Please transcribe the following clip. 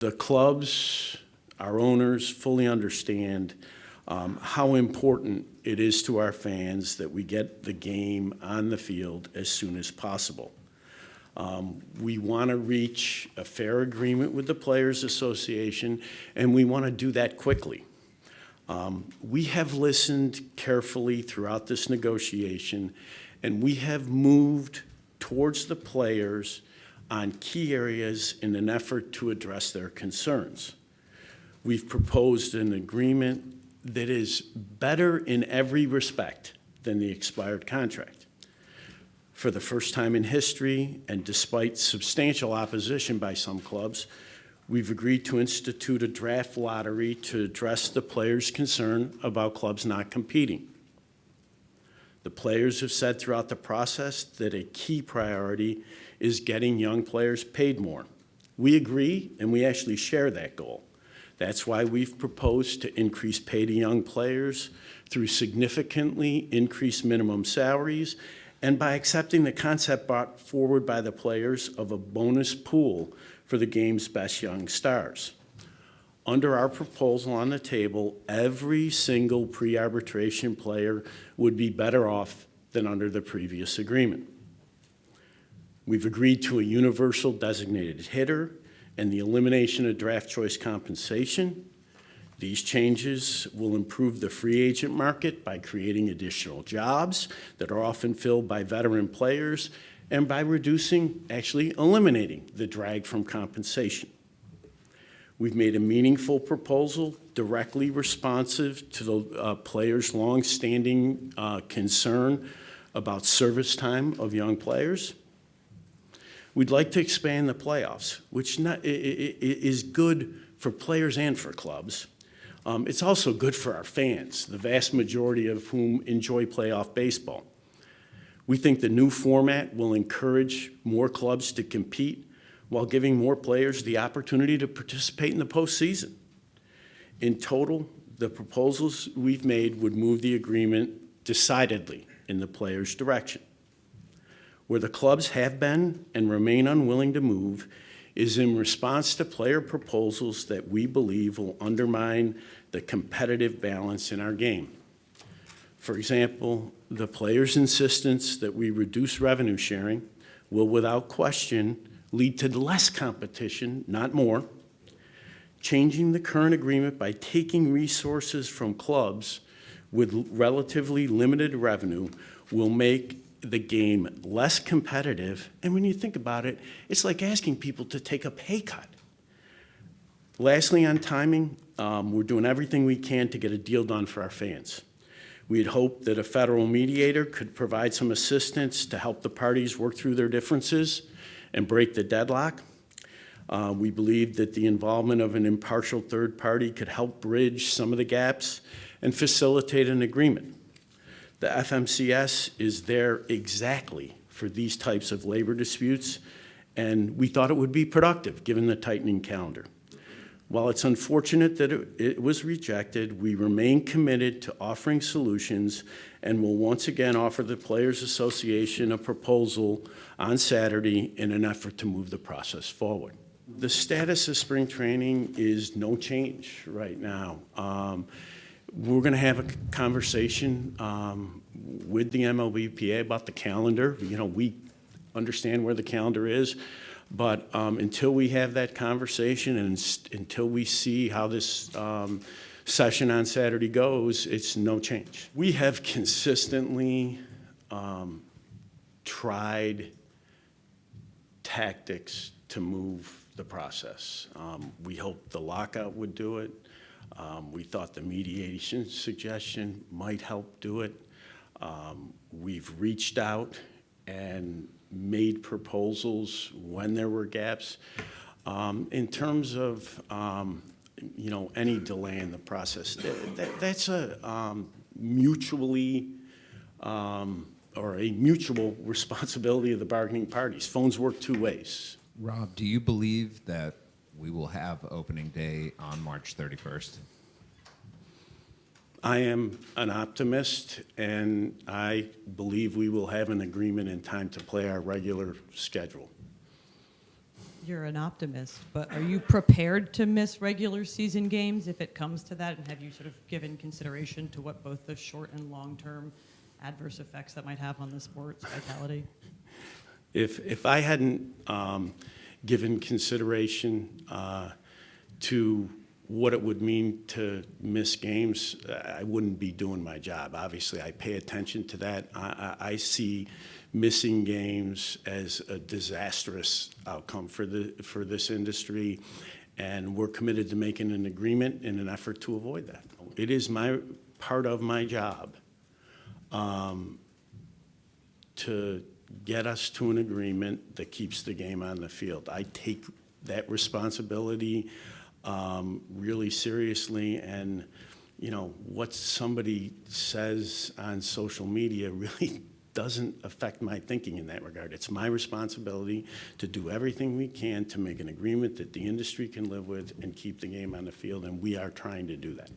The clubs, our owners fully understand how important it is to our fans that we get the game on the field as soon as possible. We want to reach a fair agreement with the Players Association, and we want to do that quickly. We have listened carefully throughout this negotiation, and we have moved towards the players on key areas in an effort to address their concerns. We've proposed an agreement that is better in every respect than the expired contract. For the first time in history, and despite substantial opposition by some clubs, we've agreed to institute a draft lottery to address the players' concern about clubs not competing. The players have said throughout the process that a key priority is getting young players paid more. We agree, and we actually share that goal. That's why we've proposed to increase pay to young players through significantly increased minimum salaries and by accepting the concept brought forward by the players of a bonus pool for the game's best young stars. Under our proposal on the table, every single pre-arbitration player would be better off than under the previous agreement. We've agreed to a universal designated hitter and the elimination of draft choice compensation. These changes will improve the free agent market by creating additional jobs that are often filled by veteran players and by reducing, actually eliminating, the drag from compensation. We've made a meaningful proposal directly responsive to the players' long-standing concern about service time of young players. We'd like to expand the playoffs, which is good for players and for clubs. It's also good for our fans, the vast majority of whom enjoy playoff baseball. We think the new format will encourage more clubs to compete while giving more players the opportunity to participate in the postseason. In total, the proposals we've made would move the agreement decidedly in the players' direction. Where the clubs have been and remain unwilling to move is in response to player proposals that we believe will undermine the competitive balance in our game. For example, the players' insistence that we reduce revenue sharing will without question lead to less competition, not more. Changing the current agreement by taking resources from clubs with relatively limited revenue will make the game less competitive, and when you think about it, it's like asking people to take a pay cut. Lastly, on timing, we're doing everything we can to get a deal done for our fans. We had hoped that a federal mediator could provide some assistance to help the parties work through their differences and break the deadlock. We believe that the involvement of an impartial third party could help bridge some of the gaps and facilitate an agreement. The FMCS is there exactly for these types of labor disputes, and we thought it would be productive given the tightening calendar. While it's unfortunate that it was rejected, we remain committed to offering solutions and will once again offer the Players Association a proposal on Saturday in an effort to move the process forward. The status of spring training is no change right now. We're going to have a conversation with the MLBPA about the calendar. You know, we understand where the calendar is, but until we have that conversation and until we see how this session on Saturday goes, it's no change. We have consistently tried tactics to move the process. We hoped the lockout would do it. We thought the mediation suggestion might help do it. We've reached out and made proposals when there were gaps. In terms of any delay in the process, that's a mutually or a mutual responsibility of the bargaining parties. Phones work two ways. Rob, do you believe that we will have opening day on March 31st? I am an optimist, and I believe we will have an agreement in time to play our regular schedule. you're an optimist, but are you prepared to miss regular season games if it comes to that? And have you sort of given consideration to what both the short and long-term adverse effects that might have on the sport's vitality? If I hadn't given consideration to what it would mean to miss games, I wouldn't be doing my job. Obviously, I pay attention to that. I see missing games as a disastrous outcome for this industry, and we're committed to making an agreement in an effort to avoid that. It is part of my job to get us to an agreement that keeps the game on the field. I take that responsibility really seriously, and what somebody says on social media really doesn't affect my thinking in that regard. It's my responsibility to do everything we can to make an agreement that the industry can live with and keep the game on the field, and we are trying to do that.